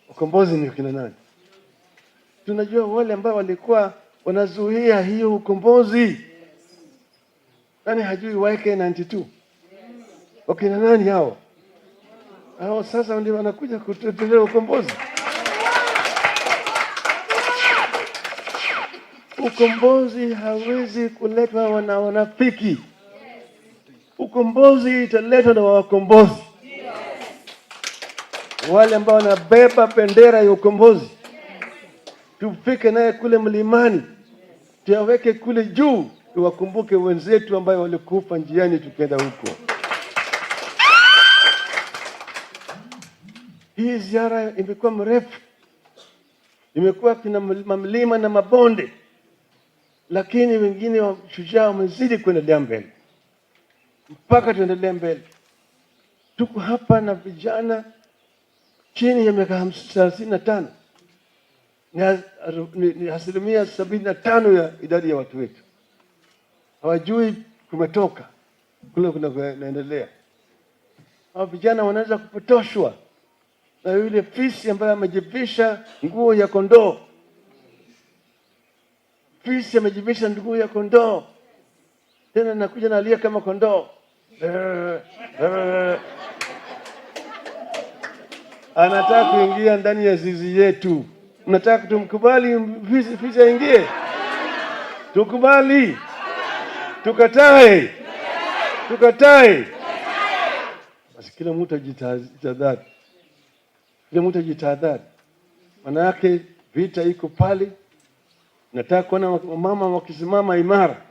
ukombozi ni kina nani. Tunajua wale ambao walikuwa wanazuia hiyo ukombozi. Nani hajui YK92? Wakina nani hao? Hao sasa ndio wanakuja kutetea ukombozi. Ukombozi hawezi kuletwa na wanafiki. Ukombozi italetwa na wakombozi. Wale ambao wanabeba bendera ya ukombozi. Tufike naye kule mlimani. Tuweke kule juu, tuwakumbuke wenzetu ambao walikufa njiani tukienda huko. Hii ziara imekuwa mrefu. Imekuwa kuna mamlima na mabonde. Lakini wengine wa shujaa wamezidi kuendelea mbele. Mpaka tuendelee mbele. Tuko hapa na vijana chini ya miaka 35. Ni asilimia 75 ya idadi ya watu wetu. Hawajui kumetoka kule kunaendelea. Hao vijana wanaweza kupotoshwa na yule fisi ambaye amejivisha nguo ya kondoo. Fisi amejivisha nguo ya kondoo. Tena nakuja nalia kama kondoo. Anataka kuingia ndani ya zizi yetu. Mnataka tumkubali fisi aingie? Tukubali? Tukatae? Tukatae? Basi kila mtu ajitahadhari. Kila mtu ajitahadhari. Maana yake vita iko pale. Nataka kuona mama wakisimama imara.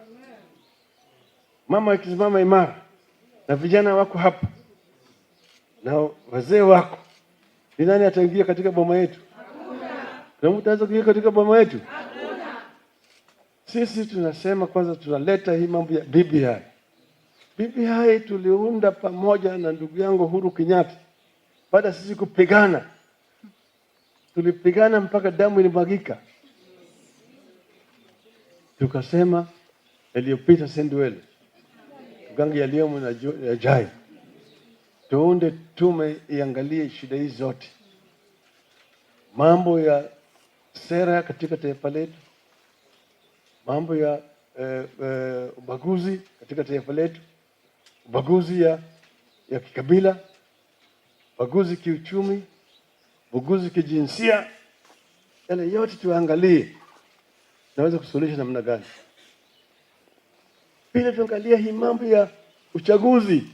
Mama wakisimama imara. Na vijana wako hapa. Na wazee wako. Ni nani ataingia katika boma yetu? Na mtu anaweza kuingia katika boma yetu? Sisi tunasema kwanza tunaleta hii mambo ya BBI. BBI tuliunda pamoja na ndugu yangu Uhuru Kenyatta. Baada sisi kupigana. Tulipigana mpaka damu ilimwagika. Tukasema yaliyopita sendwele. Tugange yaliyomo na yajayo. Tuunde tume iangalie shida hizi zote. Mambo ya sera katika taifa letu. Mambo ya ubaguzi katika taifa letu. Ubaguzi ya kikabila. Ubaguzi kiuchumi. Ubaguzi kijinsia. Yale yote tuangalie. Naweza kusuluhisha namna gani? Pili tuangalia hii mambo ya uchaguzi.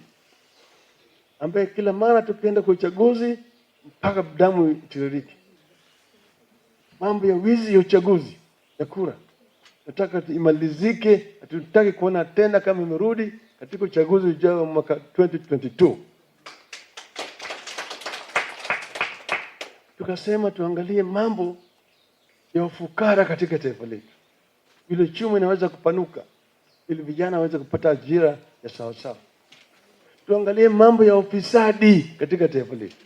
Ambaye kila mara tukienda kwa uchaguzi mpaka damu itiririke. Mambo ya wizi ya uchaguzi ya kura. Nataka imalizike, hatutaki kuona tena kama imerudi katika uchaguzi ujao mwaka 2022. Tukasema tuangalie mambo ya ufukara katika taifa letu. Ile uchumi inaweza kupanuka, ili vijana waweze kupata ajira ya sawa sawa. Tuangalie mambo ya ufisadi katika taifa letu.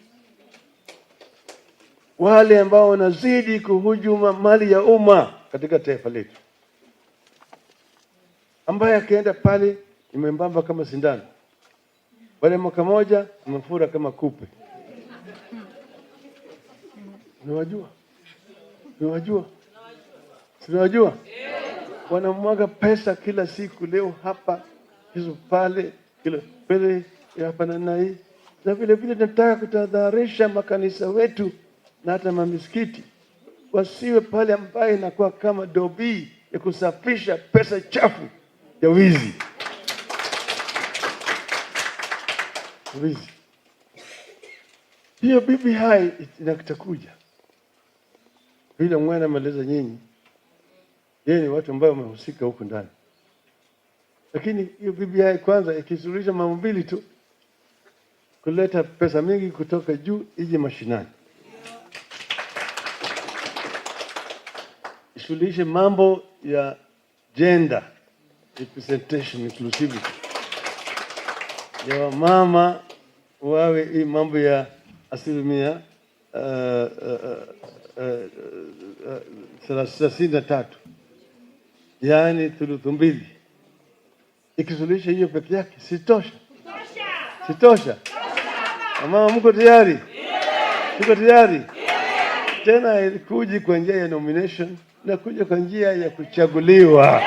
Wale ambao wanazidi kuhujuma mali ya umma katika taifa letu. Ambaye akienda pale imembamba kama sindano. Wale mwaka moja amefura kama kupe. Unawajua? Unawajua? Unawajua? Wanamwaga pesa kila siku, leo hapa, hizo pale, kila pale hapa na hii. Na vile vile tunataka kutahadharisha makanisa wetu na hata mamisikiti wasiwe pale ambaye inakuwa kama dobi ya kusafisha pesa chafu ya wizi. Wizi. Hiyo BBI inakutakuja. Vile mwana ameeleza nyinyi, yeye ni watu ambao wamehusika huko ndani. Lakini hiyo BBI kwanza ikisuluhisha mambo mbili tu, kuleta pesa mingi kutoka juu ije mashinani. Ishughulishe mambo ya gender representation, inclusivity. Ya wamama wawe hii mambo ya 33, yaani thuluthi mbili. Ikisuluhisha hiyo peke yake sitosha. Sitosha. Mama, mko tayari? Tuko tayari? Tena ilikuja kwa njia ya nomination na kuja kwa njia ya kuchaguliwa.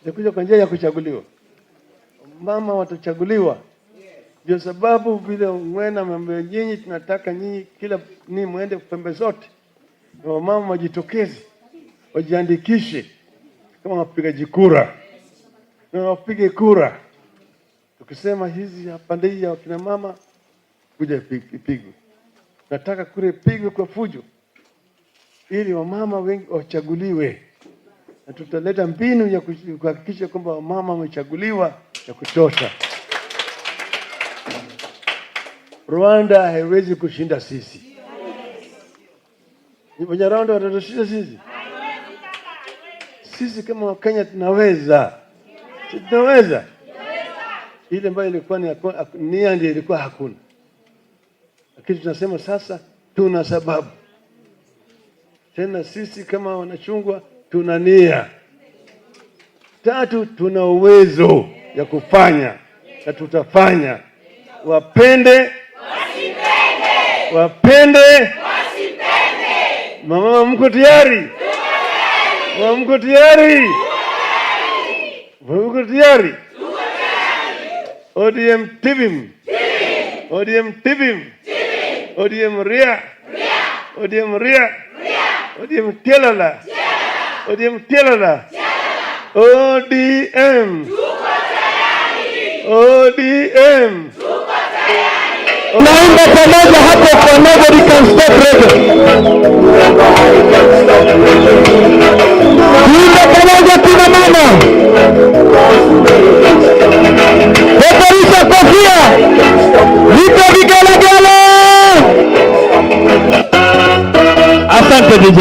Ilikuja kwa njia ya kuchaguliwa. Mama watachaguliwa. Ndio sababu vile mwena mambo nyinyi tunataka nyinyi kila ni muende pembe zote. Na mama wajitokeze, wajiandikishe kama wapigaji kura. Na wapige kura. Tukisema hizi pande hii ya kina mama kuja ipigwe. Nataka kura ipigwe kwa fujo ili wamama wengi wachaguliwe. Na tutaleta mbinu ya kuhakikisha kwamba wamama wamechaguliwa ya kutosha. Rwanda haiwezi kushinda sisi. Ni Rwanda watatushinda sisi. Sisi kama Wakenya tunaweza. Tunaweza. Ile ambayo ilikuwa ni nia ndio ilikuwa hakuna. Lakini tunasema sasa tuna sababu. Tena sisi kama wanachungwa tuna nia. 3, tuna uwezo ya kufanya na tutafanya. Wapende wasipende. Wapende wasipende. Mama, mko tayari? Mama, mko tayari? Mko tayari? ODM Tibim. ODM Tibim. ODM Ria. ODM Ria. ODM Telala. ODM Telala. ODM. ODM. Naomba pamoja hapo kwa nobody can stop reggae. Tuimbe pamoja kina mama. Peperisha kofia. Nipe vigelegele. Asante DJ.